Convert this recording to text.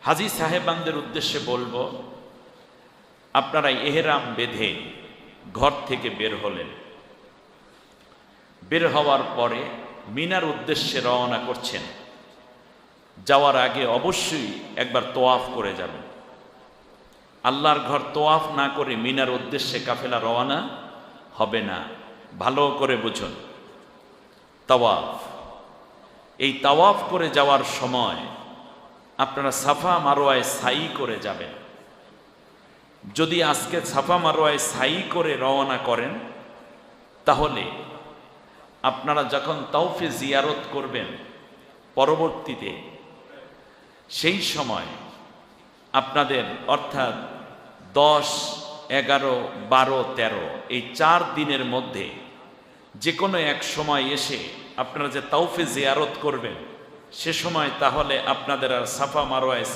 হাজী সাহেবানদের উদ্দেশ্যে বলবো, আপনারা এহরাম বেঁধে ঘর থেকে বের হলেন। বের হওয়ার পরে মিনার উদ্দেশ্যে রওনা করছেন। যাওয়ার আগে অবশ্যই একবার তোয়াফ করে যাবেন। আল্লাহর ঘর তোয়াফ না করে মিনার উদ্দেশ্যে কাফেলা রওনা হবে না। ভালো করে বুঝুন, তাওয়াফ। এই তাওয়াফ করে যাওয়ার সময় আপনারা সাফা মারোয়ায় সাই করে যাবেন। যদি আজকে সাফা মারোয়ায় সাই করে রওনা করেন, তাহলে আপনারা যখন তাওফে জিয়ারত করবেন পরবর্তীতে, সেই সময় আপনাদের অর্থাৎ 10, 11, 12, 13 এই 4 দিনের মধ্যে যে কোনো এক সময় এসে আপনারা যে তাওফে জিয়ারত করবেন, সে সময় তাহলে আপনাদের আর সাফা মারোয়ায়